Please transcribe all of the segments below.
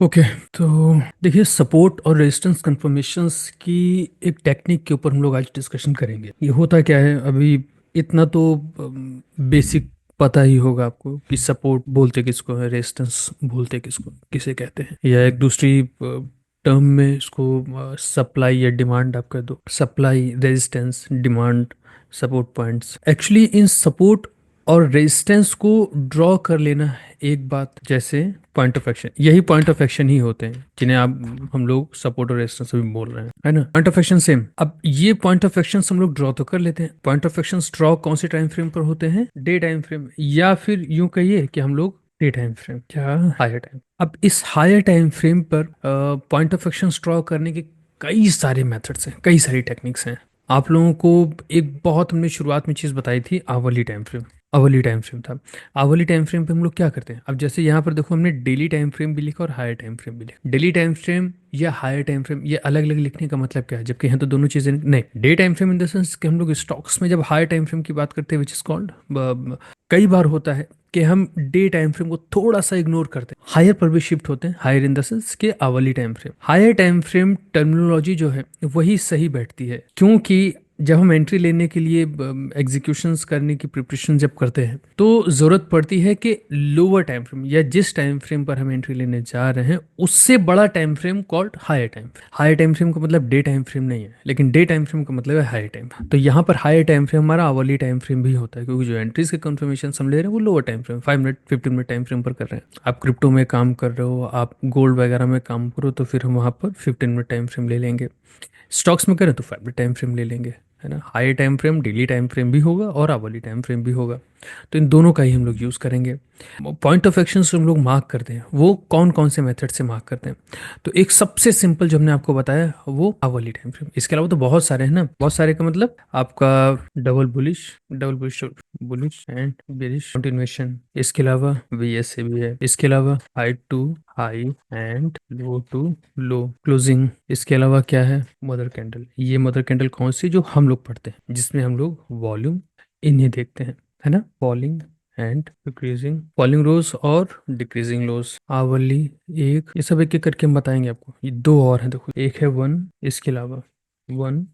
Okay. तो देखिए, support और रेजिस्टेंस कंफर्मेशंस की एक टेक्निक के ऊपर हम लोग आज डिस्कशन करेंगे। ये होता क्या है, अभी इतना तो बेसिक पता ही होगा आपको कि सपोर्ट बोलते किसको है, रेजिस्टेंस बोलते किसको किसे कहते हैं, या एक दूसरी टर्म में इसको सप्लाई या डिमांड आप कह दो। Supply, resistance, demand, support points. Actually in support और रेजिस्टेंस को ड्रॉ कर लेना एक बात, जैसे पॉइंट ऑफ एक्शन, यही पॉइंट ऑफ एक्शन ही होते हैं जिन्हें आप हम लोग सपोर्ट और रेजिस्टेंस भी बोल रहे हैं, है ना। Point of action same. अब ये पॉइंट ऑफ एक्शन हम लोग ड्रॉ तो कर लेते हैं। पॉइंट ऑफ एक्शन ड्रॉ कौन से टाइम फ्रेम पर होते हैं? डे टाइम फ्रेम, या फिर यूं कहिए कि हम लोग डे टाइम फ्रेम, क्या हायर टाइम। अब इस हायर टाइम फ्रेम पर पॉइंट ऑफ एक्शन ड्रॉ करने के कई सारे मेथड्स हैं, कई सारी टेक्निक्स हैं। आप लोगों को एक बहुत हमने शुरुआत में चीज़ बताई थी, hourly time frame. Hourly time frame था। आवरली टाइम फ्रेम पे हम लोग क्या करते हैं? अब जैसे यहाँ पर देखो, हमने डेली टाइम फ्रेम भी लिखा और हायर टाइम फ्रेम भी लिखा। डेली टाइम फ्रेम या हायर टाइम फ्रेम, ये अलग अलग लिखने का मतलब क्या है, जबकि यहाँ तो दोनों चीज़ें नहीं। Day time frame in the sense कि हम लोग स्टॉक्स में जब हायर टाइम फ्रेम की बात करते हैं, विच इज कॉल्ड, कई बार होता है कि हम डे टाइम फ्रेम को थोड़ा सा इग्नोर करते हैं, हायर पर भी शिफ्ट होते हैं। हायर इन द सेंस के hourly time frame, higher time frame terminology जो है वही सही बैठती है, क्योंकि जब हम एंट्री लेने के लिए एग्जीक्यूशंस करने की प्रिपरेशन जब करते हैं, तो ज़रूरत पड़ती है कि लोअर टाइम फ्रेम या जिस टाइम फ्रेम पर हम एंट्री लेने जा रहे हैं उससे बड़ा time frame called higher time. Higher time frame का मतलब डे टाइम फ्रेम नहीं है, लेकिन डे टाइम फ्रेम का मतलब है हायर टाइम। तो यहाँ पर हायर टाइम फ्रेम हमारा आवरली टाइम फ्रेम भी होता है, क्योंकि जो एंट्रीज के कंफर्मेशन हम ले रहे हैं वो lower time frame, 5 minute 15 minute time frame पर कर रहे हैं। आप क्रिप्टो में काम कर रहे हो, आप गोल्ड वगैरह में काम करो, तो फिर हम वहाँ पर 15 मिनट टाइम फ्रेम ले लेंगे। स्टॉक्स में करें तो 5 मिनट टाइम फ्रेम ले लेंगे, है ना। High time frame daily time frame भी होगा और आवरली टाइम फ्रेम भी होगा, तो इन दोनों का ही हम लोग यूज़ करेंगे। पॉइंट ऑफ एक्शन हम लोग मार्क करते हैं, वो कौन कौन से मेथड से मार्क करते हैं? तो एक सबसे सिंपल जो हमने आपको बताया वो आवरली टाइम फ्रेम। इसके अलावा तो बहुत सारे हैं ना, बहुत सारे का मतलब आपका double bullish, double bullish, bullish and bearish continuation. इसके अलावा वीएसए भी है। इसके अलावा high to high and low to low closing. इसके अलावा क्या है? Mother candle. ये मदर कैंडल कौन सी, जो हम लोग पढ़ते हैं, जिसमें हम लोग वॉल्यूम इन्हें देखते हैं, है ना। फॉलिंग एंड डिक्रीजिंग, फॉलिंग रोज और डिक्रीजिंग लोज, आवरली। एक, ये सब एक एक करके हम बताएंगे आपको। ये दो और हैं, देखो, एक है वन, इसके अलावा वन,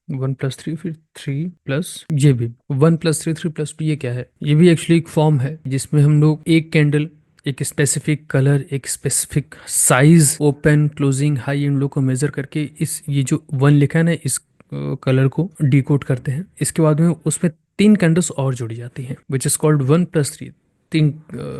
1+3, फिर 3+, ये भी 1+3, 3+2। ये क्या है? ये भी एक्चुअली एक फॉर्म है जिसमें हम लोग एक कैंडल, एक स्पेसिफिक कलर, एक specific size, open closing high and लो को मेजर करके इस ये जो वन लिखा है ना, इस कलर को डिकोड करते हैं। इसके बाद में उसमें तीन कैंडल्स और जोड़ी जाती हैं, विच इज कॉल्ड 1+3। तीन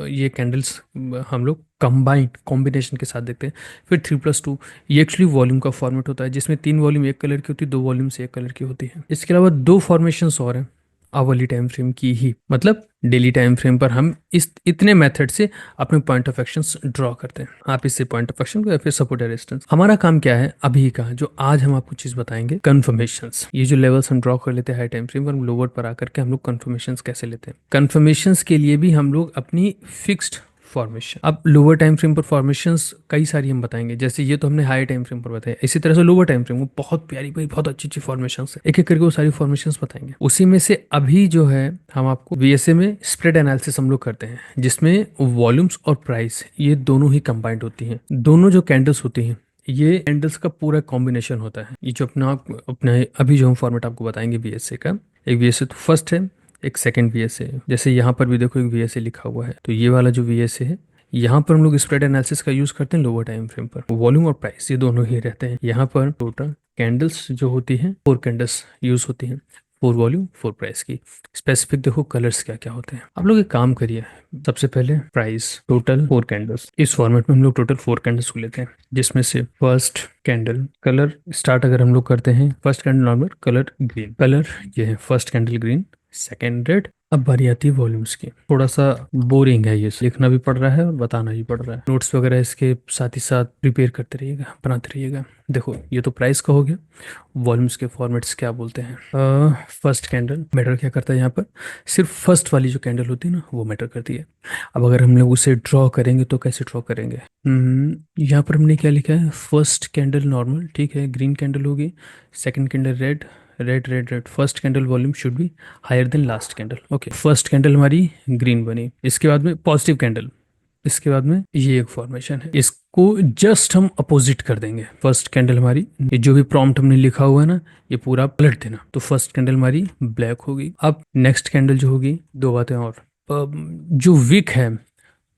ये कैंडल्स हम लोग कंबाइंड कॉम्बिनेशन के साथ देखते हैं। फिर 3+2, ये एक्चुअली वॉल्यूम का फॉर्मेट होता है, जिसमें तीन वॉल्यूम एक कलर की होती है, दो वॉल्यूम से एक कलर की होती है। इसके अलावा दो फॉर्मेशंस और हैं आवरली टाइम फ्रेम की ही, मतलब डेली टाइम फ्रेम पर हम इस इतने मेथड से अपने पॉइंट ऑफ एक्शन ड्रॉ करते हैं। आप इससे पॉइंट ऑफ एक्शन को या फिर सपोर्ट रेजिस्टेंस। हमारा काम क्या है अभी का, जो आज हम आपको चीज बताएंगे, कंफर्मेशंस। ये जो लेवल्स हम ड्रॉ कर लेते हैं हाई टाइम फ्रेम पर, लोअर पर आकर के हम लोग कंफर्मेशंस कैसे लेते हैं। कंफर्मेशंस के लिए भी हम लोग अपनी फिक्स्ड फॉर्मेशन, अब लोअर टाइम फ्रेम पर फॉर्मेशंस कई सारी हम बताएंगे, जैसे ये तो हमने हाई टाइम फ्रेम पर बताया। इसी तरह से लोअर टाइम फ्रेम, वो बहुत प्यारी प्यारी बहुत अच्छी अच्छी फॉर्मेशंस है, एक एक करके वो सारी फॉर्मेशंस बताएंगे। उसी में से अभी जो है हम आपको वीएसए में स्प्रेड एनालिसिस हम लोग करते हैं, जिसमें वॉल्यूम्स और प्राइस ये दोनों ही कंबाइंड होती हैं। दोनों जो कैंडल्स होती हैं, ये कैंडल्स का पूरा कॉम्बिनेशन होता है। ये जो अपना अभी जो हम फॉर्मेट आपको बताएंगे वीएसए का, एक वीएसए तो फर्स्ट है, एक सेकंड वीएसए है। जैसे यहाँ पर भी देखो एक वीएसए लिखा हुआ है, तो ये वाला जो वीएसए है, यहाँ पर हम लोग स्प्रेड एनालिसिस का यूज करते हैं लोअर टाइम फ्रेम पर। वॉल्यूम और प्राइस ये दोनों ही रहते हैं। यहाँ पर टोटल कैंडल्स जो होती हैं, 4 कैंडल्स यूज होती हैं, 4 वॉल्यूम 4 प्राइस की। स्पेसिफिक देखो कलर्स क्या क्या होते हैं। आप लोग एक काम करिए, सबसे पहले प्राइस, टोटल 4 कैंडल्स, इस फॉर्मेट में हम लोग टोटल 4 कैंडल्स को लेते हैं, जिसमें से फर्स्ट कैंडल कलर स्टार्ट अगर हम लोग करते हैं, first candle normal colour green, colour ये है first candle green, second red. अब बारी आती है वॉल्यूम्स की। थोड़ा सा बोरिंग है, ये लिखना भी पड़ रहा है और बताना भी पड़ रहा है। नोट्स वगैरह इसके साथ ही साथ प्रिपेयर करते रहिएगा, बनाते रहिएगा। देखो ये तो प्राइस का हो गया। वॉल्यूम्स के फॉर्मेट्स क्या बोलते हैं? फर्स्ट कैंडल मैटर क्या करता है यहाँ पर? सिर्फ फर्स्ट वाली जो कैंडल होती है ना, वो मैटर करती है। अब अगर हम लोग उसे ड्रॉ करेंगे तो कैसे ड्रॉ करेंगे? यहाँ पर हमने क्या लिखा है? फर्स्ट कैंडल नॉर्मल, ठीक है, ग्रीन कैंडल होगी। Second candle red, red red red. First candle volume should be higher than last candle. Okay, first candle हमारी ग्रीन बनी। इसके बाद में पॉजिटिव कैंडल, इसके बाद में ये एक फॉर्मेशन है, इसको जस्ट हम अपोजिट कर देंगे। फर्स्ट कैंडल हमारी, ये जो भी प्रॉम्प्ट हमने लिखा हुआ है ना, ये पूरा पलट देना। तो फर्स्ट कैंडल हमारी ब्लैक होगी। अब नेक्स्ट कैंडल जो होगी, दो बातें और। जो विक है,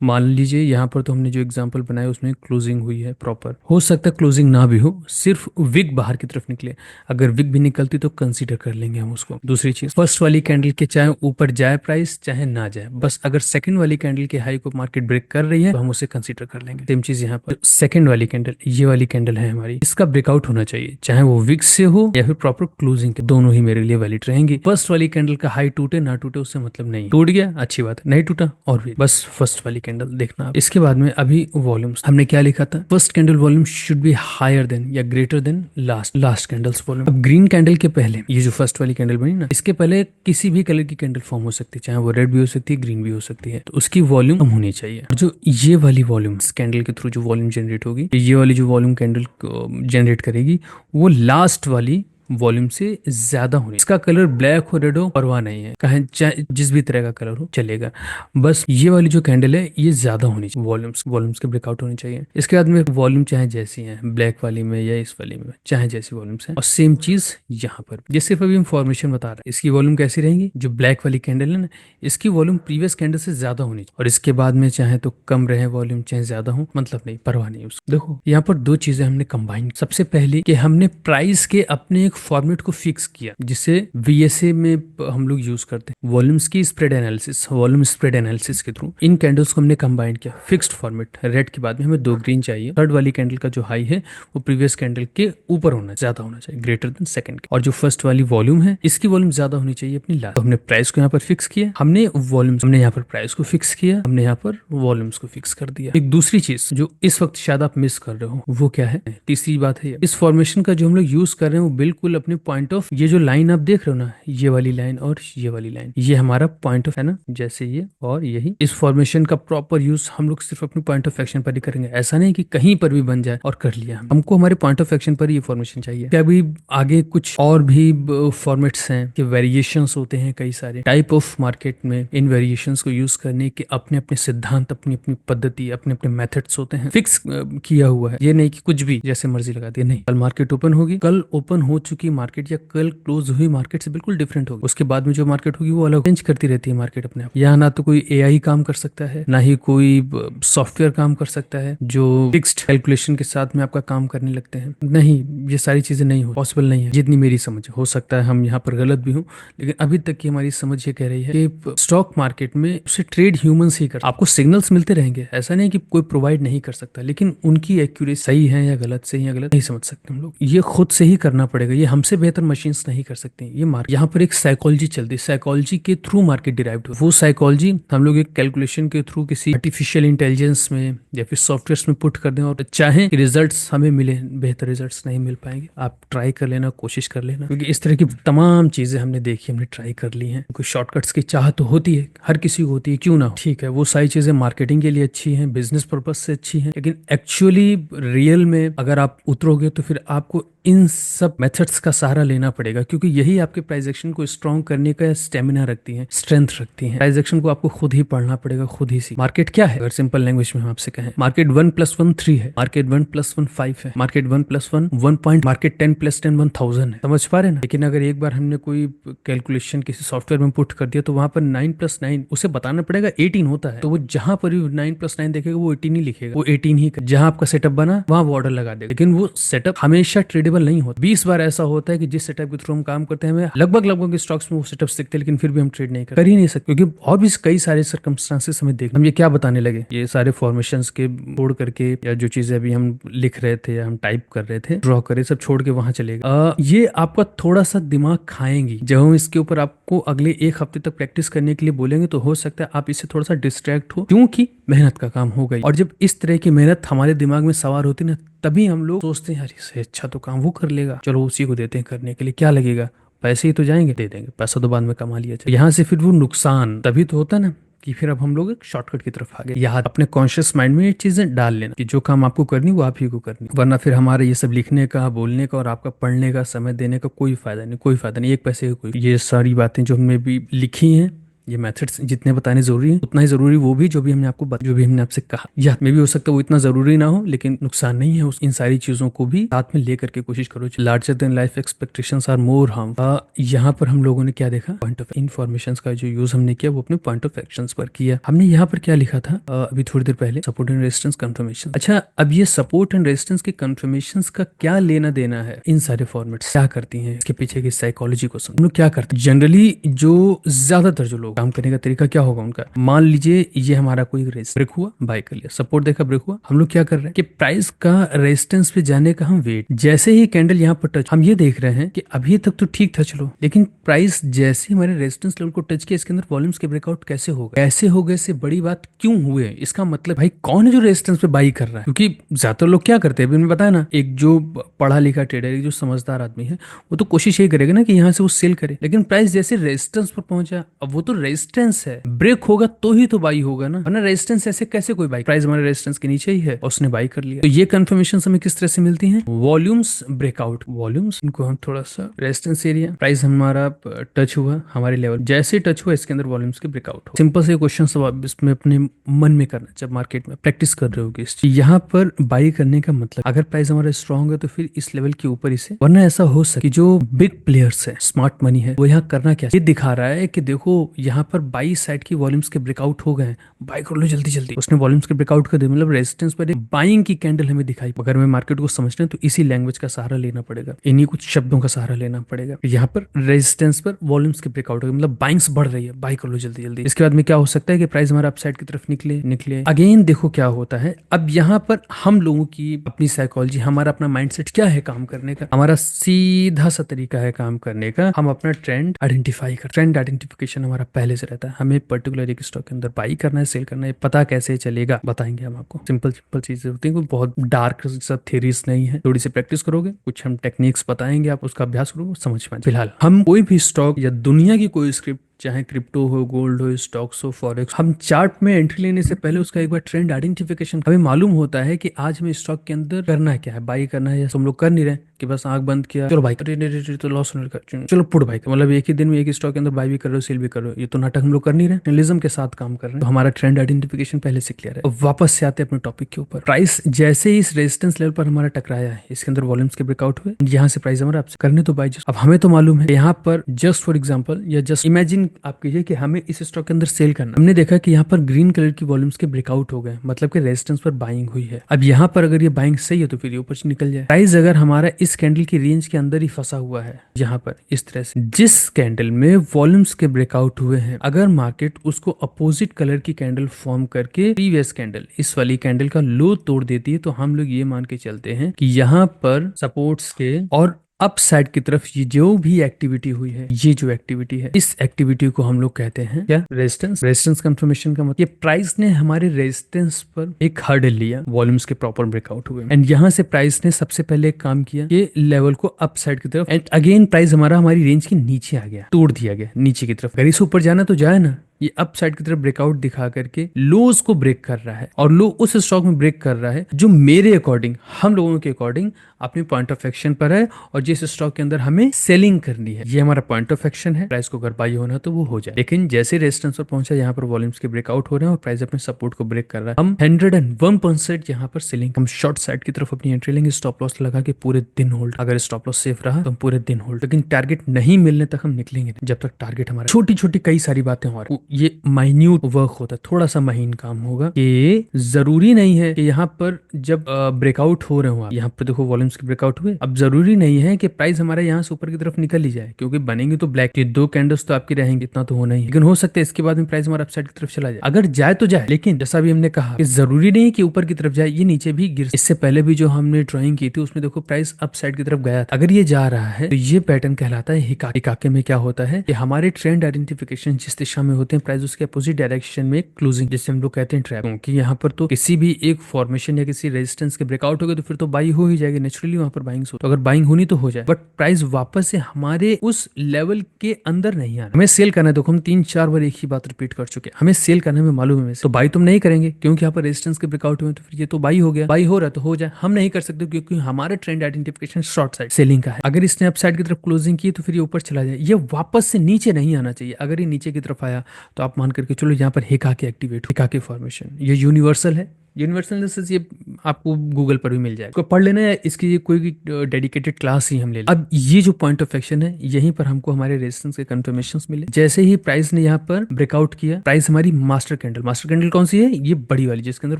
मान लीजिए यहाँ पर तो हमने जो एग्जांपल बनाया उसमें क्लोजिंग हुई है प्रॉपर, हो सकता है क्लोजिंग ना भी हो, सिर्फ विक बाहर की तरफ निकले। अगर विक भी निकलती तो कंसीडर कर लेंगे हम उसको। दूसरी चीज, फर्स्ट वाली कैंडल के चाहे ऊपर जाए प्राइस चाहे ना जाए, बस अगर सेकंड वाली कैंडल के हाई को मार्केट ब्रेक कर रही है तो हम उसे कंसीडर कर लेंगे। सेम चीज यहाँ पर, सेकंड वाली कैंडल, ये वाली कैंडल है हमारी, इसका ब्रेकआउट होना चाहिए, चाहे वो विक से हो या फिर प्रॉपर क्लोजिंग के, दोनों ही मेरे लिए वैलिड रहेंगी। फर्स्ट वाली कैंडल का हाई टूटे ना टूटे उससे मतलब नहीं, टूट गया अच्छी बात, नहीं टूटा और भी, बस फर्स्ट वाली कैंडल देखना आप। इसके बाद में अभी वॉल्यूम्स, हमने क्या लिखा था, first candle volume should be higher than या greater than last candles volume. अब ग्रीन कैंडल के पहले, ये जो फर्स्ट वाली कैंडल बनी ना, इसके पहले किसी भी कलर की कैंडल फॉर्म हो सकती है, चाहे वो रेड भी हो सकती है, ग्रीन भी हो सकती है, तो उसकी वॉल्यूम कम होनी चाहिए। जो ये वाली वॉल्यूम इस कैंडल के थ्रू जो वॉल्यूम जनरेट होगी, ये वाली जो वॉल्यूम कैंडल जनरेट करेगी, वो लास्ट वाली वॉल्यूम से ज्यादा होनी। इसका कलर ब्लैक हो रेड हो परवाह नहीं है, चाहे जिस भी तरह का कलर हो चलेगा, बस ये वाली जो कैंडल है ये ज्यादा होनी चाहिए, वॉल्यूम्स के ब्रेकआउट होनी चाहिए। इसके बाद में वॉल्यूम चाहे जैसी है, ब्लैक वाली में या इस वाली में, चाहे जैसी वॉल्यूम्स है, और सेम चीज यहाँ पर, ये सिर्फ अभी हम फॉर्मेशन बता रहे हैं। इसकी वॉल्यूम कैसी रहेंगी, जो ब्लैक वाली कैंडल है ना, इसकी वॉल्यूम प्रीवियस कैंडल से ज्यादा होनी चाहिए, और इसके बाद में चाहे तो कम रहे वॉल्यूम, चाहे ज्यादा हो, मतलब नहीं, परवाह नहीं उसको। देखो यहाँ पर दो चीजें हमने कंबाइन, सबसे पहले कि हमने प्राइस के अपने एक फॉर्मेट को फिक्स किया, जिसे वीएसए में हम लोग यूज करते हैं, वॉल्यूम्स की spread analysis, volume spread analysis के थ्रू इन कैंडल्स को हमने कंबाइन किया, फिक्स्ड फॉर्मेट। रेड के बाद में हमें दो ग्रीन चाहिए, थर्ड वाली कैंडल का जो हाई है वो प्रीवियस कैंडल के ऊपर होना, ज्यादा होना चाहिए, ग्रेटर देन सेकंड के, और जो फर्स्ट वाली वॉल्यूम है इसकी वॉल्यूम ज्यादा होनी चाहिए अपनी लास्ट। तो हमने प्राइस को यहाँ पर फिक्स किया, हमने वॉल्यूम्स, हमने यहाँ पर प्राइस को फिक्स किया, हमने यहाँ पर वॉल्यूम्स को फिक्स कर दिया। एक दूसरी चीज जो इस वक्त शायद आप मिस कर रहे हो वो क्या है, तीसरी बात है, इस फॉर्मेशन का जो हम लोग यूज कर रहे हैं वो बिल्कुल अपने पॉइंट ऑफ, ये जो लाइन आप देख रहे हो ना, ये वाली लाइन और ये वाली लाइन, ये हमारा पॉइंट ऑफ है ना, जैसे ये और यही, इस फॉर्मेशन का प्रॉपर यूज हम लोग सिर्फ अपने पॉइंट ऑफ एक्शन पर ही करेंगे। ऐसा नहीं कि कहीं पर भी बन जाए और कर लिया, हमको हमारे पॉइंट ऑफ एक्शन पर ही ये फॉर्मेशन चाहिए। क्या अभी आगे कुछ और भी फॉर्मेट्स हैं कि वेरिएशंस होते हैं कई सारे टाइप ऑफ मार्केट में, इन वेरिएशंस को यूज करने के अपने अपने सिद्धांत, अपनी अपनी पद्धति, अपने अपने मेथड्स होते हैं, फिक्स किया हुआ है। ये नहीं कि कुछ भी जैसे मर्जी लगा दिया, नहीं। कल मार्केट ओपन होगी, कल ओपन हो चुकी मार्केट या कल क्लोज हुई मार्केट से बिल्कुल डिफरेंट होगी, उसके बाद में जो मार्केट होगी वो अलग, चेंज करती रहती है मार्केट अपने आप। यहाँ ना तो कोई एआई काम कर सकता है, ना ही कोई सॉफ्टवेयर काम कर सकता है जो फिक्स्ड कैलकुलेशन के साथ में आपका काम करने लगते हैं, नहीं, ये सारी चीजें नहीं हो, पॉसिबल नहीं है, जितनी मेरी समझ, हो सकता है हम यहाँ पर गलत भी हूँ, लेकिन अभी तक की हमारी समझ ये कह रही है कि स्टॉक मार्केट में उसे ट्रेड ह्यूमंस ही कर, आपको सिग्नल्स मिलते रहेंगे, ऐसा नहीं कि कोई प्रोवाइड नहीं कर सकता, लेकिन उनकी एक्यूरेसी सही है या गलत, सही या गलत नहीं समझ सकते हम लोग, ये खुद से ही करना पड़ेगा, ये हमसे बेहतर मशीन्स नहीं कर सकती। ये मार्केट, यहाँ पर एक साइकोलॉजी चलती है, साइकोलॉजी के थ्रू मार्केट डिराइव्ड हो, वो साइकोलॉजी हम लोग एक कैलकुलेशन के थ्रू किसी आर्टिफिशियल इंटेलिजेंस में या फिर सॉफ्टवेयर में पुट कर दें, और चाहे रिजल्ट्स हमें मिले, बेहतर रिजल्ट्स नहीं मिल पाएंगे, आप ट्राई कर लेना, कोशिश कर लेना, क्योंकि इस तरह की तमाम चीजें हमने देखी, हमने ट्राई कर ली हैं। कोई शॉर्टकट्स की चाह तो होती है, हर किसी को होती है, क्यों ना हो, ठीक है, वो सारी चीजें मार्केटिंग के लिए अच्छी हैं, बिजनेस पर्पज से अच्छी हैं, लेकिन एक्चुअली रियल में अगर आप उतरोगे तो फिर आपको इन सब मेथड्स का सहारा लेना पड़ेगा, क्योंकि यही आपके प्राइस एक्शन को स्ट्रॉन्ग करने का स्टेमिना रखती है, स्ट्रेंथ रखती है। प्राइस एक्शन को आपको खुद ही पढ़ना पड़ेगा, खुद ही सी। मार्केट क्या है, अगर सिंपल लैंग्वेज में हम आपसे कहें, मार्केट 1+1 3 है, मार्केट 1+1 5 है, मार्केट 1+1 1 पॉइंट, मार्केट 10+10 1000 है, समझ पा रहे ना। लेकिन अगर एक बार हमने कोई कैलकुलेशन किसी सॉफ्टवेयर में पुट कर दिया तो वहां पर 9+9 उसे बताना पड़ेगा 18 होता है, तो वो जहां पर भी 9+9 देखेगा वो 18 ही लिखेगा, वो 18 ही, जहां आपका सेटअप बना वहां वो ऑर्डर लगा देगा, लेकिन वो सेटअप हमेशा ट्रेडेबल नहीं होता। 20 बार ऐसा होता है कि जिस सेटअप के थ्रू हम काम करते हैं हमें लगभग स्टॉक्स में वो सेटअप सीखते हैं, लेकिन फिर भी हम ट्रेड नहीं कर ही नहीं सकते, क्योंकि और भी कई सारे सर्कमस्टांसेस हमें देखना। हम ये क्या बताने लगे, ये सारे फॉर्मेशंस के छोड़ करके, या जो चीजें अभी हम लिख रहे थे या हम टाइप कर रहे थे, ड्रॉ करे, सब छोड़ के वहां चलेगा, ये आपका थोड़ा सा दिमाग खाएंगी। जब हम इसके ऊपर आपको अगले एक हफ्ते तक प्रैक्टिस करने के लिए बोलेंगे तो हो सकता है आप इससे थोड़ा सा डिस्ट्रैक्ट हो, क्योंकि मेहनत का काम हो गई, और जब इस तरह की मेहनत हमारे दिमाग में सवार होती ना, तभी हम लोग सोचते हैं यार इससे अच्छा तो काम वो कर लेगा, चलो उसी को देते हैं करने के लिए, क्या लगेगा, पैसे ही तो जाएंगे, दे देंगे, पैसा तो बाद में कमा लिया जाए। यहाँ से फिर वो नुकसान तभी तो होता है ना, कि फिर अब हम लोग एक शॉर्टकट की तरफ आ गए। यहाँ अपने कॉन्शियस माइंड में ये चीजें डाल लेना कि जो काम आपको करनी वो आप ही को करनी, वरना फिर हमारा ये सब लिखने का, बोलने का और आपका पढ़ने का, समय देने का कोई फायदा नहीं, कोई फायदा नहीं, एक पैसे का कोई। ये सारी बातें जो हमने भी लिखी हैं ये मेथड्स जितने बताने जरूरी है उतना ही जरूरी वो भी जो भी हमने जो भी हमने आपसे कहा, या मे भी हो सकता है वो इतना जरूरी ना हो, लेकिन नुकसान नहीं है इन सारी चीजों को भी साथ में लेकर के कोशिश करो। Larger than life expectations are more harm. यहाँ पर हम लोगों ने क्या देखा, पॉइंट ऑफ इन्फॉर्मेशन का जो यूज हमने किया वो अपने पॉइंट ऑफ एक्शन पर किया। हमने यहाँ पर क्या लिखा था अभी थोड़ी देर पहले, सपोर्ट एंड रेजिस्टेंस कंफर्मेशन। अच्छा, अब ये सपोर्ट एंड रेजिस्टेंस के कंफर्मेशन का क्या लेना देना है, इन सारे फॉर्मेट्स क्या करती हैं, इसके पीछे की साइकोलॉजी को समझ। हम लोग क्या करते हैं जनरली, जो ज्यादातर जो लोग काम करने का तरीका क्या होगा उनका, मान लीजिए ये हमारा कोई रेस ब्रेक हुआ, बाय कर लिया, सपोर्ट देखा ब्रेक हुआ, हम लोग क्या कर रहे हैं कि प्राइस का रेजिस्टेंस पे जाने का हम वेट, जैसे ही कैंडल यहाँ पर टच, हम ये देख रहे हैं कि अभी तक तो ठीक था चलो, लेकिन प्राइस जैसे ही हमारे रेजिस्टेंस लेवल को टच किया, इसके अंदर वॉल्यूम्स के ब्रेकआउट कैसे हो गए, ऐसे हो गए से बड़ी बात क्यों हुए, इसका मतलब भाई कौन है जो रेजिस्टेंस पे बाई कर रहा है। क्योंकि ज्यादातर लोग क्या करते हैं, अभी मैंने बताया ना, एक जो पढ़ा लिखा ट्रेडर, एक जो समझदार आदमी है, वो तो कोशिश यही करेगा ना कि यहाँ से वो सेल करे, लेकिन प्राइस जैसे रेजिस्टेंस पर पहुंचा, अब वो तो रेजिस्टेंस है, ब्रेक होगा तो ही तो बाई होगा ना, वरना रेजिस्टेंस ऐसे कैसे कोई बाई, प्राइस हमारे रेजिस्टेंस के नीचे ही है और उसने बाई कर लिया। तो ये कंफर्मेशन हमें किस तरह से मिलती है, वॉल्यूम्स ब्रेकआउट, वॉल्यूम्स, इनको हम थोड़ा सा रेजिस्टेंस एरिया, प्राइस हमारा टच हुआ हमारे लेवल, जैसे टच हुआ इसके अंदर वॉल्यूम्स के ब्रेकआउट हो। सिंपल से क्वेश्चन सब आप इसमें अपने मन में करना, जब मार्केट में प्रैक्टिस कर रहे हो इस चीज, यहाँ पर बाई करने का मतलब, अगर प्राइस हमारा स्ट्रॉन्ग है तो फिर इस लेवल के ऊपर इसे, वरना ऐसा हो सके कि जो बिग प्लेयर्स है, स्मार्ट मनी है, वो यहाँ करना क्या, ये दिखा रहा है कि देखो यहाँ पर बाई साइड की वॉल्यूम्स के ब्रेकआउट हो गए हैं, बाई कर लो जल्दी जल्दी, उसने वॉल्यूम्स के ब्रेकआउट कर दिए, मतलब रेजिस्टेंस पर बाइंग की कैंडल हमें दिखाई। अगर हमें मार्केट को समझना है तो इसी लैंग्वेज का सहारा लेना पड़ेगा, इन्हीं कुछ शब्दों का सहारा लेना पड़ेगा। यहाँ पर रेजिस्टेंस पर वॉल्यूम्स के ब्रेकआउट हो गए, मतलब बाइंग्स बढ़ रही है, बाई कर लो जल्दी जल्दी। इसके बाद में क्या हो सकता है कि प्राइस हमारा अपसाइड की तरफ निकले निकले अगेन, देखो क्या होता है। अब यहाँ पर हम लोगों की अपनी साइकोलॉजी, हमारा अपना माइंडसेट क्या है काम करने का, हमारा सीधा सा तरीका है काम करने का, हम अपना ट्रेंड आइडेंटिफाई कर, ट्रेंड आइडेंटिफिकेशन हमारा पहले से रहता है, हमें पर्टिकुलर एक स्टॉक के अंदर बाई करना है, सेल करना है, पता कैसे चलेगा बताएंगे हम आपको। सिंपल सिंपल चीजें होती हैं, कोई बहुत डार्क सब थ्योरीज नहीं है, थोड़ी सी प्रैक्टिस करोगे, कुछ हम टेक्निक्स बताएंगे, आप उसका अभ्यास करोगे, समझ में। फिलहाल हम कोई भी स्टॉक या दुनिया की कोई स्क्रिप्ट, चाहे क्रिप्टो हो, गोल्ड हो, स्टॉक्स हो, फॉरेक्स, हम चार्ट में एंट्री लेने से पहले उसका एक बार ट्रेंड आइडेंटिफिकेशन, हमें मालूम होता है कि आज हमें स्टॉक के अंदर करना क्या है, बाई करना है, या हम लोग कर नहीं रहे कि बस आंख बंद किया चलो बाई, तो लॉस होने लगा, चलो पुट बाई, मतलब एक ही दिन में एक ही स्टॉक के अंदर बाई भी कर रहे हो, सेल भी कर रहे हो, ये तो नाटक हम लोग कर नहीं रहे, एनालिज्म के साथ काम कर रहे हैं। तो हमारा ट्रेंड आइडेंटिफिकेशन पहले से क्लियर है। अब वापस से आते हैं अपने टॉपिक के ऊपर, प्राइस जैसे ही इस रेजिस्टेंस लेवल पर हमारा टकराया है, इसके अंदर वॉल्यूम्स के ब्रेकआउट हुए, यहाँ से प्राइस हमारा आपसे करने तो बाई, अब हमें तो मालूम है यहाँ पर, जस्ट फॉर एग्जांपल या जस्ट इमेजिन आप कीजिए कि हमें इस स्टॉक के अंदर सेल करना, हमने देखा कि यहाँ पर ग्रीन कलर की वॉल्यूम्स के ब्रेकआउट हो गए, मतलब कि रेजिस्टेंस पर बाइंग हुई है। अब यहाँ पर अगर ये बाइंग सही है तो फिर ये ऊपर से निकल जाए, प्राइस अगर हमारा इस कैंडल की रेंज के अंदर ही फंसा हुआ है, यहाँ पर इस तरह से, जिस कैंडल में वॉल्यूम्स के ब्रेकआउट हुए हैं, अगर मार्केट उसको अपोजिट कलर की कैंडल फॉर्म करके प्रीवियस कैंडल, इस वाली कैंडल का लो तोड़ देती है, तो हम लोग ये मान के चलते हैं कि यहाँ पर सपोर्ट्स के और अप साइड की तरफ ये जो भी एक्टिविटी हुई है, ये जो एक्टिविटी है, इस एक्टिविटी को हम लोग कहते हैं क्या, रेजिस्टेंस। रेजिस्टेंस कंफर्मेशन का मतलब ये प्राइस ने हमारे रेजिस्टेंस पर एक हर्डल लिया, वॉल्यूम्स के प्रॉपर ब्रेकआउट हुए, एंड यहाँ से प्राइस ने सबसे पहले एक काम किया, ये लेवल को अप साइड की तरफ, एंड अगेन प्राइस हमारा हमारी रेंज के नीचे आ गया, तोड़ दिया गया नीचे की तरफ। अगर इसे ऊपर जाना तो जाए ना, ये अप साइड की तरफ ब्रेकआउट दिखा करके लोज को ब्रेक कर रहा है, और लो उस स्टॉक में ब्रेक कर रहा है जो मेरे अकॉर्डिंग, हम लोगों के अकॉर्डिंग अपने पॉइंट ऑफ एक्शन पर है, और जिस स्टॉक के अंदर हमें सेलिंग करनी है, ये हमारा पॉइंट ऑफ एक्शन है। प्राइस को अगर बाई होना तो वो हो जाए, लेकिन जैसे रेजिस्टेंस पर पहुंचा, यहाँ पर वॉल्यूम्स के ब्रेकआउट हो रहे हैं और प्राइस अपने सपोर्ट को ब्रेक कर रहा है, हम 101% यहाँ पर सेलिंग, हम शॉर्ट साइड की तरफ अपनी एंट्री लेंगे, स्टॉप लॉस लगा के पूरे दिन होल्ड, अगर स्टॉप लॉस सेफ रहा तो हम पूरे दिन होल्ड, लेकिन टारगेट नहीं मिलने तक हम निकलेंगे, जब तक टारगेट हमारा, छोटी छोटी कई सारी बातें हमारे, ये माइन्यूट वर्क होता है, थोड़ा सा महीन काम होगा, कि जरूरी नहीं है कि यहाँ पर जब ब्रेकआउट हो रहे हो, यहाँ पर देखो वॉल्यूम्स के ब्रेकआउट हुए, अब जरूरी नहीं है कि प्राइस हमारा यहाँ से ऊपर की तरफ निकल ही जाए, क्योंकि बनेंगे तो ब्लैक के दो कैंडल्स तो आपकी रहेंगे, इतना तो होना ही, लेकिन हो सकता है इसके बाद में प्राइस हमारा अपसाइड की तरफ चला जाए, अगर जाए तो जाए, लेकिन जैसा भी हमने कहा कि जरूरी नहीं कि ऊपर की तरफ जाए, ये नीचे भी गिर। इससे पहले भी जो हमने ड्राइंग की थी उसमें देखो प्राइस अपसाइड की तरफ गया था, अगर ये जा रहा है तो ये पैटर्न कहलाता है हिकाके। हिकाके में क्या होता है कि हमारे ट्रेंड आइडेंटिफिकेशन जिस दिशा में होते हैं, प्राइस उसके अपोजिट डायरेक्शन में क्लोजिंग, जिसे हम लोग कहते हैं ट्रैप, क्योंकि यहाँ पर तो किसी भी एक फॉर्मेशन या किसी रेजिस्टेंस के ब्रेकआउट हो गए तो फिर तो बाई हो ही जाएगी, नेचुरली वहां पर बाइंग हो, तो अगर बाइंग होनी तो हो जाए, बट प्राइस वापस से हमारे उस लेवल के अंदर नहीं आना, हमें सेल करना है। देखो हम 3-4 बार एक ही बात रिपीट कर चुके हैं, हमें सेल करने में मालूम है, तो बाई तुम नहीं करेंगे क्योंकि यहाँ पर रेजिस्टेंस के ब्रेकआउट हुए, तो फिर ये तो बाई हो गया, बाई हो रहा है तो हो जाए, हम नहीं कर सकते क्योंकि हमारा trend identification short side selling का है। अगर इसने अप साइड की तरफ क्लोजिंग की तो फिर ये ऊपर चला जाए, ये वापस से नीचे नहीं आना चाहिए, अगर ये नीचे की तरफ आया तो आप मान करके चलो यहाँ पर हेकाके एक्टिवेट हो, हेकाके फॉर्मेशन ये यूनिवर्सल है। यूनिवर्सल ये आपको गूगल पर भी मिल जाएगा, इसको पढ़ लेना है, इसकी कोई भी डेडिकेटेड क्लास ही हम ले लें। अब ये जो पॉइंट ऑफ एक्शन है, यहीं पर हमको हमारे रेजिस्टेंस के कंफर्मेशंस मिले। जैसे ही प्राइस ने यहाँ पर ब्रेकआउट किया, प्राइस हमारी मास्टर कैंडल कौन सी है, ये बड़ी वाली जिसके अंदर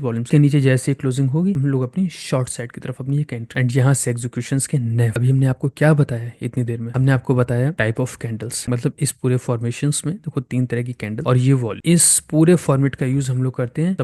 वॉल्यूम के नीचे जैसे क्लोजिंग होगी, हम लोग अपनी शॉर्ट साइड की तरफ अपनी एक एंट्री, एंड यहाँ से एग्जीक्यूशन के नए। अभी हमने आपको क्या बताया इतनी देर में, हमने आपको बताया टाइप ऑफ कैंडल्स, मतलब इस पूरे फॉर्मेशन में देखो 3 तरह की कैंडल और ये वॉल्यूम। इस पूरे फॉर्मेट का यूज हम लोग करते हैं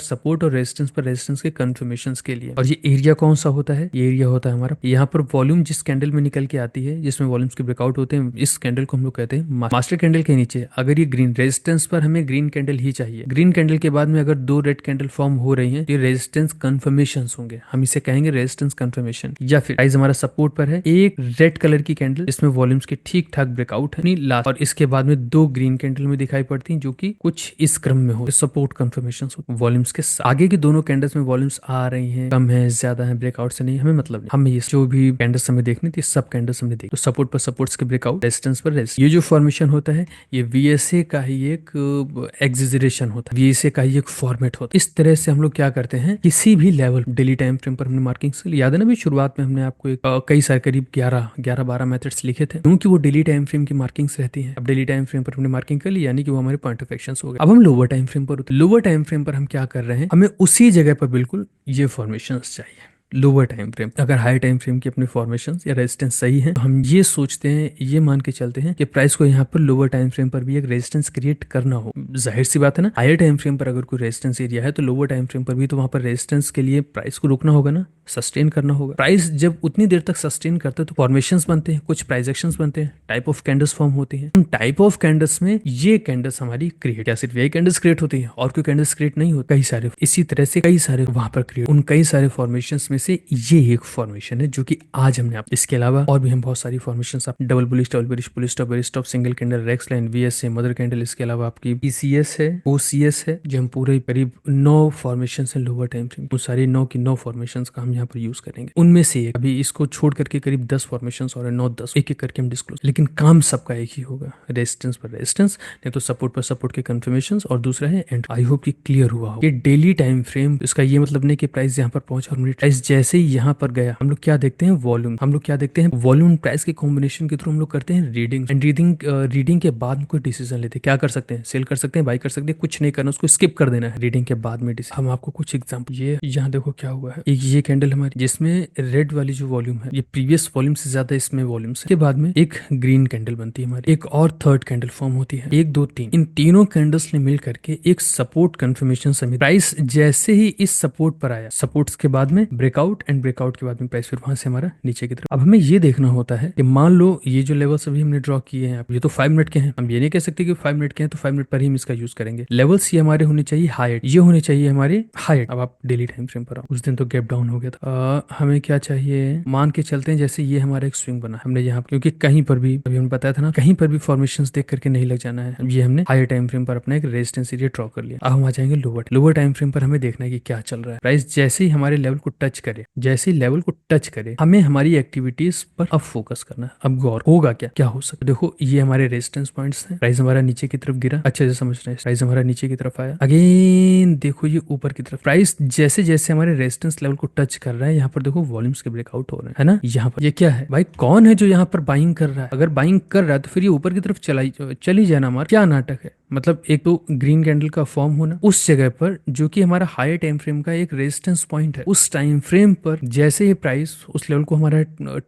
सपोर्ट और रेजिस्टेंस पर रेजिस्टेंस के कंफर्मेशंस के लिए। और ये एरिया कौन सा होता है, ये एरिया होता है हमारा, यहाँ पर वॉल्यूम जिस कैंडल में निकल के आती है, जिसमें वॉल्यूम्स के ब्रेकआउट होते हैं, इस कैंडल को हम लोग कहते हैं मास्टर कैंडल के नीचे। अगर ये ग्रीन रेजिस्टेंस पर हमें ग्रीन कैंडल ही चाहिए, ग्रीन कैंडल के बाद में अगर 2 रेड कैंडल फॉर्म हो रही है, ये रेजिस्टेंस कंफर्मेशंस होंगे, हम इसे कहेंगे रेजिस्टेंस कंफर्मेशन। या फिर प्राइस हमारा सपोर्ट पर है, एक रेड कलर की कैंडल जिसमें वॉल्यूम्स के ठीक ठाक ब्रेकआउट है लास्ट, और इसके बाद में 2 ग्रीन कैंडल में दिखाई पड़ती हैं जो कि कुछ इस क्रम में हो, सपोर्ट कंफर्मेशन वॉल्यूम्स के आगे की दोनों कैंडल्स में वॉल्यूम्स आ रही हैं, कम है ज्यादा है, ब्रेकआउट से नहीं, हमें मतलब नहीं, हमें ये जो भी कैंडल्स हमें देखनी थी सब कैंडल्स हमने देखी। तो सपोर्ट पर सपोर्ट्स के ब्रेकआउट, रेजिस्टेंस पर रेजिस्टेंस, ये जो फॉर्मेशन होता है ये वीएसए का ही एक एग्जिजरेशन होता है, वीएसए का ही एक फॉर्मेट होता है। इस तरह से हम लोग क्या करते हैं, किसी भी लेवल डेली टाइम फ्रेम पर हमने मार्किंग्स, याद है ना भी शुरुआत में हमने आपको एक कई सारे करीब 11-12 मेथड्स लिखे थे, क्योंकि वो डेली टाइम फ्रेम की मार्किंग्स रहती है। अब डेली टाइम फ्रेम पर हमने मार्किंग कर ली, यानी कि वो हमारे पॉइंट ऑफ एक्शन हो गए। अब हम लोअर टाइम फ्रेम पर, लोअर टाइम फ्रेम पर हम क्या कर रहे हैं, हमें उसी जगह पर बिल्कुल ये फॉर्मेशंस चाहिए लोअर टाइम फ्रेम। अगर हाई टाइम फ्रेम की अपनी फॉर्मेशंस या रेजिस्टेंस सही है, तो हम ये सोचते हैं, ये मान के चलते हैं कि प्राइस को यहाँ पर लोअर टाइम फ्रेम पर भी एक रेजिस्टेंस क्रिएट करना हो। जाहिर सी बात है ना, हायर टाइम फ्रेम पर अगर कोई रेजिस्टेंस एरिया है तो लोअर टाइम फ्रेम पर भी तो वहां पर रेजिस्टेंस के लिए प्राइस को रुकना होगा ना, सस्टेन करना होगा। प्राइस जब उतनी देर तक सस्टेन करते हैं तो फॉर्मेशंस बनते हैं, कुछ प्राइस एक्शंस बनते हैं, टाइप ऑफ कैंडल्स फॉर्म होती हैं। उन टाइप ऑफ कैंडल्स में ये कैंडल्स हमारी क्रिएट, या सिर्फ यही कैंडल्स क्रिएट होती है और कोई कैंडल्स क्रिएट नहीं होती, कई सारे इसी तरह से कई सारे वहां पर क्रिएट, उन कई सारे फॉर्मेशंस में से ये एक फॉर्मेशन है जो कि आज हमने आप, इसके अलावा और भी हम बहुत सारी फॉर्मेशंस, आप double bullish, bullish stop, bearish stop, single candle, rex line, VSA, mother candle, इसके अलावा आपकी पीसीएस है, ओसीएस है, जो हम पूरे करीब 9 फॉर्मेशन है लोअर टाइम फ्रेम, वो सारी 9 की 9 फॉर्मेशंस का हम यहाँ पर यूज करेंगे। उनमें से एक, अभी इसको छोड़ करके करीब 10 फॉर्मेशंस और 9-10 एक एक करके हम डिस्क्लोज, लेकिन काम सबका एक ही होगा, रेजिस्टेंस पर रेजिस्टेंस, नहीं तो सपोर्ट पर सपोर्ट के कंफर्मेशंस, और दूसरा है एंड। आई होप कि क्लियर हुआ हो। ये डेली टाइम फ्रेम, इसका ये मतलब नहीं कि प्राइस यहाँ पर पहुंचा और प्राइस जैसे ही यहाँ पर गया, हम लोग क्या देखते हैं, वॉल्यूम, हम लोग क्या देखते हैं, वॉल्यूम प्राइस के कॉम्बिनेशन के थ्रू हम लोग करते हैं रीडिंग, एंड रीडिंग के बाद में कोई डिसीजन लेते हैं। क्या कर सकते हैं, सेल कर सकते हैं, बाई कर सकते हैं, कुछ नहीं करना, उसको स्किप कर देना है रीडिंग के बाद में। हम आपको कुछ एग्जांपल, ये यहाँ देखो क्या हुआ है, एक ये कैंडल हमारी जिसमें रेड वाली जो वॉल्यूम है, ये प्रीवियस वॉल्यूम से ज्यादा इसमें वॉल्यूम के बाद में एक ग्रीन कैंडल बनती है हमारी, एक और थर्ड कैंडल फॉर्म होती है, 1 2 3, इन तीनों कैंडल्स ने मिल करके एक सपोर्ट कंफर्मेशन समित। प्राइस जैसे ही इस सपोर्ट पर आया, सपोर्ट्स के बाद में ब्रेकआउट, एंड ब्रेकआउट के बाद में प्राइस फिर वहां से हमारा नीचे की तरफ। अब हमें ये देखना होता है कि मान लो ये जो लेवल्स अभी हमने ड्रॉ किए हैं, ये तो 5 मिनट के हैं, हम ये नहीं कह सकते कि 5 मिनट के हैं तो 5 मिनट पर ही हम इसका यूज करेंगे। लेवल्स ये हमारे होने चाहिए हाइट, ये होने चाहिए हमारे हाइट। अब आप डेली टाइम फ्रेम पर आओ, उस दिन तो गैप डाउन हो गया था। हमें क्या चाहिए, मान के चलते हैं जैसे ये हमारा एक स्विंग बना, हमने यहाँ, क्योंकि कहीं पर भी अभी हमने बताया था ना, कहीं पर भी फॉर्मेशंस देख करके नहीं लग जाना है। ये हमने हायर टाइम फ्रेम पर अपना एक रेजिस्टेंस एरिया ड्रॉ कर लिया। अब हम आ जाएंगे लोअर टाइम फ्रेम पर, हमें देखना है कि क्या चल रहा है। प्राइस जैसे ही हमारे लेवल को टच करे, जैसे ही लेवल को टच करे, हमें हमारी एक्टिविटीज पर अब फोकस करना है। अब गौर होगा क्या हो सकता है, देखो ये हमारे रेजिस्टेंस पॉइंट्स हैं, प्राइस हमारा नीचे की तरफ गिरा, अच्छे से समझ रहे हैं, प्राइस हमारा नीचे की तरफ आया, अगेन देखो ये ऊपर की तरफ, प्राइस जैसे जैसे हमारे रेजिस्टेंस लेवल को टच कर रहा है, यहाँ पर देखो वॉल्यूम्स के ब्रेकआउट हो रहे हैं, है ना। यहाँ पर ये क्या है भाई, कौन है जो यहाँ पर बाइंग कर रहा है, अगर बाइंग कर रहा है तो फिर ये ऊपर की तरफ चली जाना, हमारा क्या नाटक है। मतलब एक तो ग्रीन कैंडल का फॉर्म होना उस जगह पर जो कि हमारा हायर टाइम फ्रेम का एक रेजिस्टेंस पॉइंट है, उस टाइम फ्रेम पर जैसे ही प्राइस उस लेवल को हमारा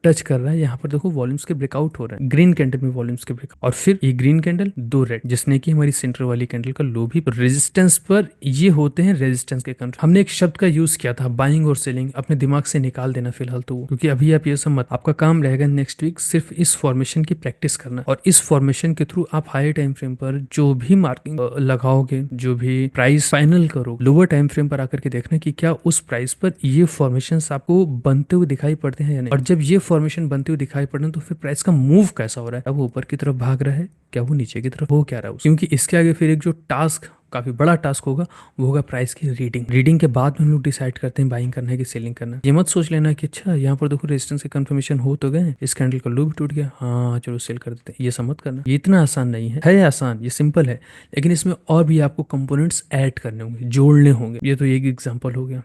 टच कर रहा है, यहाँ पर देखो वॉल्यूम्स के ब्रेकआउट हो रहे हैं, ग्रीन कैंडल में वॉल्यूम्स के ब्रेकआउट, और फिर ये ग्रीन कैंडल 2 रेड, जिसने की हमारी सेंटर वाली कैंडल का लो भी रेजिस्टेंस पर, ये होते हैं रेजिस्टेंस के कंट्रोल। हमने एक शब्द का यूज किया था बाइंग और सेलिंग, अपने दिमाग से निकाल देना फिलहाल तो, क्योंकि अभी आप ये सब मत, आपका काम रहेगा नेक्स्ट वीक सिर्फ इस फॉर्मेशन की प्रैक्टिस करना, और इस फॉर्मेशन के थ्रू आप हायर टाइम फ्रेम पर जो भी मार्किंग लगाओगे, जो भी प्राइस फाइनल करो, लोअर टाइम फ्रेम पर आकर के देखना कि क्या उस प्राइस पर ये फॉर्मेशंस आपको बनते हुए दिखाई पड़ते हैं या नहीं, और जब ये फॉर्मेशन बनते हुए दिखाई पड़े तो फिर प्राइस का मूव कैसा हो रहा है, क्या वो ऊपर की तरफ भाग रहा है, क्या वो नीचे की तरफ हो क्या रहा है, क्योंकि इसके आगे फिर एक जो टास्क काफी बड़ा टास्क होगा, वो होगा प्राइस की रीडिंग के बाद में हम लोग डिसाइड करते हैं बाइंग करना है कि सेलिंग करना है। ये मत सोच लेना कि अच्छा यहाँ पर देखो रेजिस्टेंस के कंफर्मेशन हो तो गए, इस कैंडल का लो भी टूट गया, हाँ चलो सेल कर देते हैं, ये सब मत करना। ये इतना आसान नहीं है आसान, ये सिंपल है, लेकिन इसमें और भी आपको कंपोनेंट्स ऐड करने होंगे, जोड़ने होंगे। ये तो एक एग्जांपल हो गया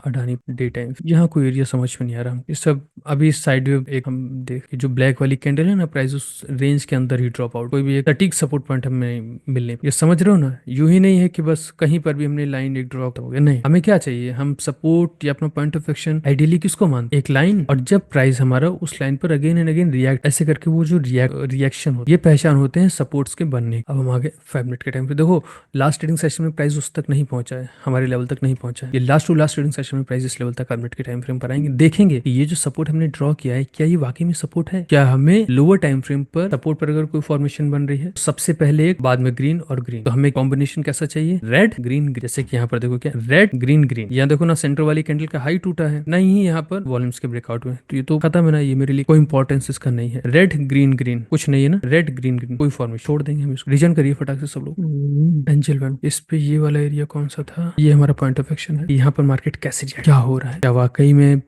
अडानी डे टाइम। यहाँ कोई एरिया समझ में नहीं आ रहा, ये सब अभी साइड वेव एक हम देख, जो ब्लैक वाली कैंडल है ना, प्राइस उस रेंज के अंदर ही ड्रॉप आउट, कोई भी एक सटीक सपोर्ट पॉइंट हमें मिलने, ये समझ रहे हो ना। यूं ही नहीं है कि बस कहीं पर भी हमने लाइन एक ड्रॉप हो गया, नहीं, हमें क्या चाहिए, हम सपोर्ट या अपना पॉइंट ऑफ एक्शन आइडियली किसको मानते, एक लाइन, और जब प्राइस हमारा उस लाइन पर अगेन एंड अगेन रिएक्ट ऐसे करके, वो जो रिएक्शन होती है, ये पहचान होते हैं सपोर्ट्स के बनने। अब हम आगे 5 मिनट के टाइम पे देखो, लास्ट ट्रेडिंग सेशन में प्राइस उस तक नहीं पहुंचा है, हमारे लेवल तक नहीं पहुंचा है। ये last to last trading session में प्राइस इस लेवल तक 5 मिनट के टाइम फ्रेम पर आएंगे, देखेंगे कि ये जो सपोर्ट हमने ड्रॉ किया है, क्या ये वाकई में सपोर्ट है, क्या हमें लोअर टाइम फ्रेम पर सपोर्ट पर अगर कोई फॉर्मेशन बन रही है, सबसे पहले एक, बाद में ग्रीन और ग्रीन, तो हमें कॉम्बिनेशन कैसा चाहिए, रेड ग्रीन, जैसे कि यहाँ पर देखो क्या रेड ग्रीन ग्रीन, यहाँ देखो ना सेंटर वाली कैंडल का हाई टूटा है, नहीं ही यहाँ पर वॉल्यूम्स के ब्रेकआउट में, तो ये तो खत्म है ना, ये मेरे लिए कोई इंपॉर्टेंस इसका नहीं है। रेड ग्रीन ग्रीन कुछ नहीं है ना, रेड ग्रीन ग्रीन कोई फॉर्मेशन, छोड़ देंगे हम इसको, रीजन करिए फटाक से सब लोग। एंजल वन, इस पे ये वाला एरिया कौन सा था, ये हमारा पॉइंट ऑफ एक्शन है, यहाँ पर मार्केट कैसे रिएक्ट, क्या हो रहा है, क्या वाकई में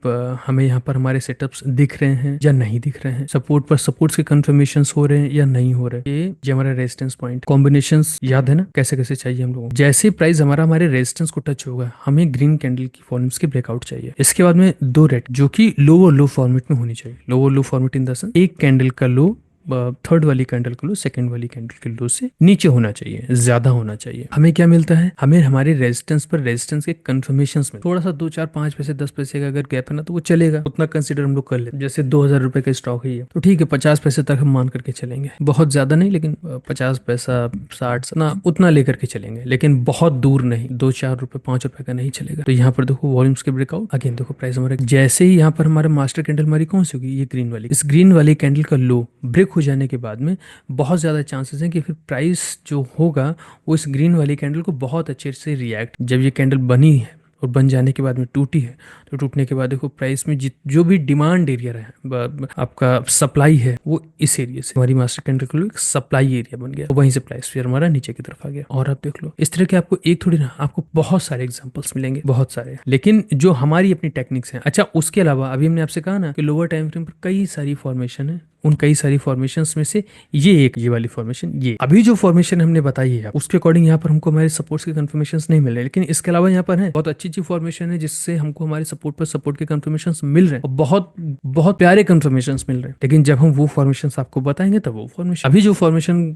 हमें यहाँ पर हमारे सेटअप्स दिख रहे हैं या नहीं दिख रहे हैं, सपोर्ट पर सपोर्ट्स के कंफर्मेशंस हो रहे हैं या नहीं हो रहे, ये हमारा रेजिस्टेंस पॉइंट कॉम्बिनेशंस याद है ना कैसे कैसे चाहिए हम लोगों को। जैसे प्राइस हमारा हमारे रेजिस्टेंस को टच होगा, हमें ग्रीन कैंडल की फॉर्म्स के ब्रेकआउट चाहिए। इसके बाद में दो रेड जो कि लोअर लो फॉर्मेट में होनी चाहिए, lower low format in the sense एक कैंडल का लो थर्ड वाली कैंडल का लो सेकंड वाली कैंडल के लो से नीचे होना चाहिए, ज्यादा होना चाहिए। हमें क्या मिलता है, हमें हमारे रेजिस्टेंस पर रेजिस्टेंस के कंफर्मेशंस में थोड़ा सा 2 4 5 पैसे 10 पैसे का अगर गैप है ना, तो वो चलेगा, उतना कंसिडर हम लोग कर लेते। जैसे 2000 रुपए का स्टॉक है तो ठीक है, 50 पैसे तक हम मान करके चलेंगे, बहुत ज्यादा नहीं, लेकिन 50 पैसा 60 ना उतना लेकर के चलेंगे, लेकिन बहुत दूर नहीं, 2 4 रुपए 5 रुपए का नहीं चलेगा। तो यहाँ पर देखो वॉल्यूम्स के ब्रेकआउट, अगेन देखो प्राइस हमारे जैसे ही यहाँ पर हमारा मास्टर कैंडल हमारी कौन सी होगी, ये ग्रीन वाली, इस ग्रीन वाली कैंडल का लो ब्रेक हो जाने के बाद में बहुत ज़्यादा चांसेस हैं कि फिर प्राइस जो होगा वो इस ग्रीन वाली कैंडल को बहुत अच्छे से रिएक्ट, जब ये कैंडल बनी है और बन जाने के बाद में टूटी है, तो टूटने के बाद देखो प्राइस में जो भी डिमांड एरिया रहा आपका सप्लाई है, वो इस एरिया से हमारी मास्टर कैंडल के लिए एक सप्लाई एरिया बन गया, तो वहीं से प्राइस फिर हमारा नीचे की तरफ आ गया। और आप देख लो इस तरह के आपको एक थोड़ी ना, आपको बहुत सारे एग्जांपल्स मिलेंगे, बहुत सारे, लेकिन जो हमारी अपनी टेक्निक्स हैं। अच्छा उसके अलावा अभी हमने आपसे कहा ना कि लोअर टाइम फ्रेम पर कई सारी फॉर्मेशन है, उन कई सारी फॉर्मेशंस में से ये एक, ये वाली फॉर्मेशन, ये अभी जो फॉर्मेशन हमने बताई है उसके अकॉर्डिंग यहाँ पर हमको हमारे सपोर्ट्स के कंफर्मेशंस नहीं मिल रहे, लेकिन इसके अलावा यहाँ पर है बहुत अच्छी अच्छी फॉर्मेशन है जिससे हमको हमारे सपोर्ट पर सपोर्ट के कंफर्मेशंस मिल रहे हैं, और बहुत बहुत प्यारे कंफर्मेशंस मिल रहे हैं। लेकिन जब हम वो फॉर्मेशंस आपको बताएंगे तब वो फॉर्मेशन, अभी जो फॉर्मेशन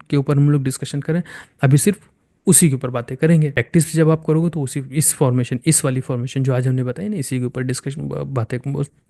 के ऊपर हम लोग डिस्कशन करें, अभी सिर्फ उसी के ऊपर बातें करेंगे। प्रैक्टिस जब आप करोगे तो उसी इस फॉर्मेशन, इस वाली फॉर्मेशन जो आज हमने बताई ना, इसी के ऊपर डिस्कशन बातें,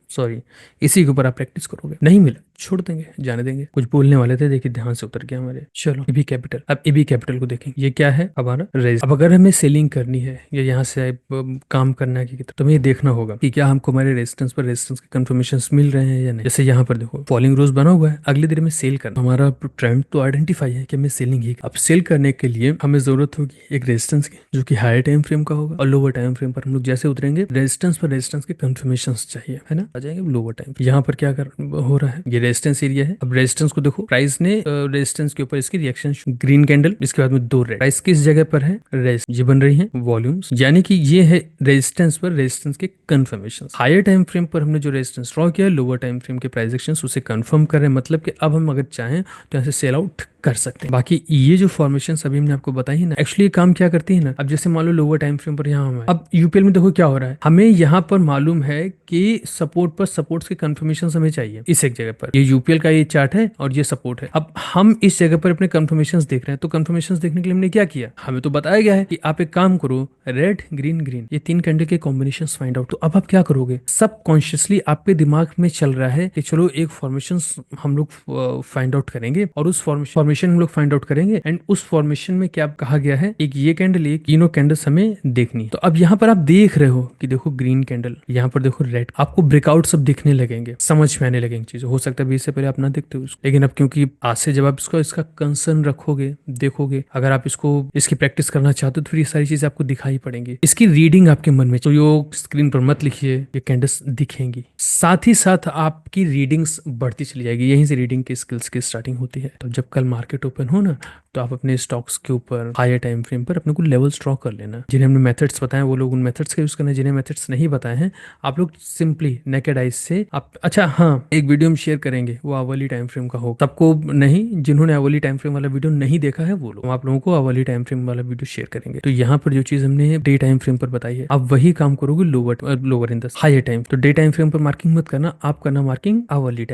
सॉरी इसी के ऊपर आप प्रैक्टिस करोगे। नहीं मिला छोड़ देंगे, जाने देंगे। कुछ बोलने वाले थे, देखिए ध्यान से उतर गया हमारे। चलो एबी कैपिटल, अब एबी कैपिटल को देखेंगे, ये क्या है हमारा रेज। अब अगर हमें सेलिंग करनी है या यहाँ से काम करना है तो हमें ये देखना होगा कि क्या हमको हमारे रेजिस्टेंस पर रेजिस्टेंस के कंफर्मेशन मिल रहे हैं या नहीं। जैसे यहाँ पर देखो फॉलिंग रोज बना हुआ है, अगले दिन में सेल करना, हमारा ट्रेंड तो आइडेंटिफाई है कि हमें सेलिंग ही। अब सेल करने के लिए हमें जरूरत होगी एक रेजिस्टेंस की, जो कि हायर टाइम फ्रेम का होगा, और लोअर टाइम फ्रेम पर हम लोग जैसे उतरेंगे रेजिस्टेंस पर रेजिस्टेंस के कंफर्मेशन चाहिए, है ना, आ जाएंगे लोअर टाइम। यहाँ पर क्या हो रहा है, ये रेजिस्टेंस एरिया है। अब रेजिस्टेंस को देखो, प्राइस ने रेजिस्टेंस के ऊपर इसकी रिएक्शन, ग्रीन कैंडल, इसके बाद में दो रेड, प्राइस किस जगह पर है, ये बन रही है वॉल्यूम्स, यानी कि ये है रेजिस्टेंस पर रेजिस्टेंस के कंफर्मेशन। हायर टाइम फ्रेम पर हमने जो रेजिस्टेंस ड्रॉ किया, लोअर टाइम फ्रेम के प्राइस एक्शन उसे कंफर्म कर रहे हैं, मतलब कि अब हम अगर चाहें तो यहाँ से सेल आउट कर सकते हैं। बाकी ये जो फॉर्मेशन अभी हमने आपको बताई है ना, एक्चुअली ये काम क्या करती है ना, अब जैसे मान लो लोअर टाइम फ्रेम पर यहाँ हम, अब यूपीएल में देखो क्या हो रहा है, हमें यहाँ पर मालूम है कि सपोर्ट पर सपोर्ट्स के कंफर्मेशन हमें चाहिए इस एक जगह पर, ये यूपीएल का ये चार्ट है और ये सपोर्ट है। अब हम इस जगह पर अपने कंफर्मेशन देख रहे हैं, तो कंफर्मेशन देखने के लिए हमने क्या किया, हमें तो बताया गया है कि आप एक काम करो, रेड ग्रीन ग्रीन ये 3 कैंडल के कॉम्बिनेशन फाइंड आउट। तो अब आप क्या करोगे, सब कॉन्शियसली आपके दिमाग में चल रहा है कि चलो एक फॉर्मेशन हम लोग फाइंड आउट करेंगे, और उस फॉर्मेशन हम लोग फाइंड आउट करेंगे, एंड उस फॉर्मेशन में क्या कहा गया है, एक ये कैंडल, एक तीनों कैंडल्स हमें देखनी। तो अब यहाँ पर आप देख रहे हो कि देखो ग्रीन कैंडल, यहाँ पर देखो रेड, आपको ब्रेकआउट सब दिखने लगेंगे, समझ में आने लगेंगे चीजें। हो सकता है इससे पहले आप ना देखते हो उसको, लेकिन अब क्योंकि आज से जब आप इसका कंसर्न रखोगे, देखोगे, अगर आप इसकी प्रैक्टिस करना चाहते हो, तो फिर ये सारी चीजें आपको दिखाई पड़ेंगी। इसकी रीडिंग आपके मन में, तो यो स्क्रीन पर मत लिखिए, ये कैंडल्स दिखेंगी, साथ ही साथ आपकी रीडिंग्स बढ़ती चली जाएगी। यहीं से रीडिंग की स्किल्स की स्टार्टिंग होती है। तो जब कल मार्केट ओपन हो ना, तो आप अपने स्टॉक्स के ऊपर हायर टाइम फ्रेम पर अपने को लेवल्स ड्रॉ कर लेना। जिन्हें हमने मेथड्स बताए वो लोग उन मेथड्स का यूज करना, जिन्हें मेथड्स नहीं बताए हैं आप लोग सिंपली नेकेड आइज से आप, अच्छा हाँ, एक वीडियो हम शेयर करेंगे वो आवली टाइम फ्रेम का हो, सबको नहीं, जिन्होंने आवली टाइम फ्रेम वाला वीडियो नहीं देखा है वो लोग, हम आप लोगों को आवली टाइम फ्रेम वाला वीडियो शेयर करेंगे। तो यहाँ पर जो चीज हमने डे टाइम फ्रेम पर बताई है आप वही काम करोगे lower in the higher time. तो डे टाइम फ्रेम पर मार्किंग मत करना, आप करना मार्किंग आवली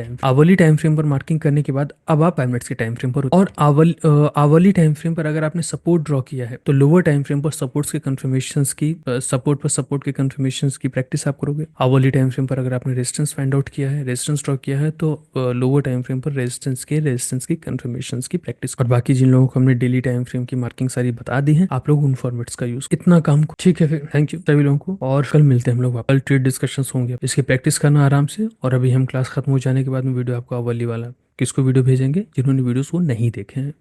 टाइम फ्रेम पर मार्किंग करने के बाद अब आप 5 मिनट्स के टाइम फ्रेम पर और आवली टाइम फ्रेम पर अगर आपने सपोर्ट ड्रॉ किया है तो लोअर टाइम फ्रेम पर सपोर्ट्स के कंफर्मेशंस की सपोर्ट के कंफर्मेशंस की प्रैक्टिस आप करोगे। आवली टाइम फ्रेम पर अगर आपने रेजिस्टेंस फाइंड आउट किया है, रेजिस्टेंस ड्रॉ किया है, तो लोअर टाइम फ्रेम पर रेजिस्टेंस की कंफर्मेशंस की प्रैक्टिस। और बाकी जिन लोगों को हमने डेली टाइम फ्रेम की मार्किंग सारी बता दी है आप लोग उन फॉर्मेट्स का यूज इतना काम, ठीक है फिर थैंक यू सभी लोगों को, और कल मिलते हैं हम लोग, कल ट्रेड डिस्कशंस होंगे, इसकी प्रैक्टिस करना आराम से। और अभी हम क्लास खत्म हो जाने के बाद में वीडियो आपको आवली वाला, किसको वीडियो भेजेंगे, जिन्होंने वीडियोस वो नहीं देखे हैं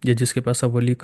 या जिसके पास आवली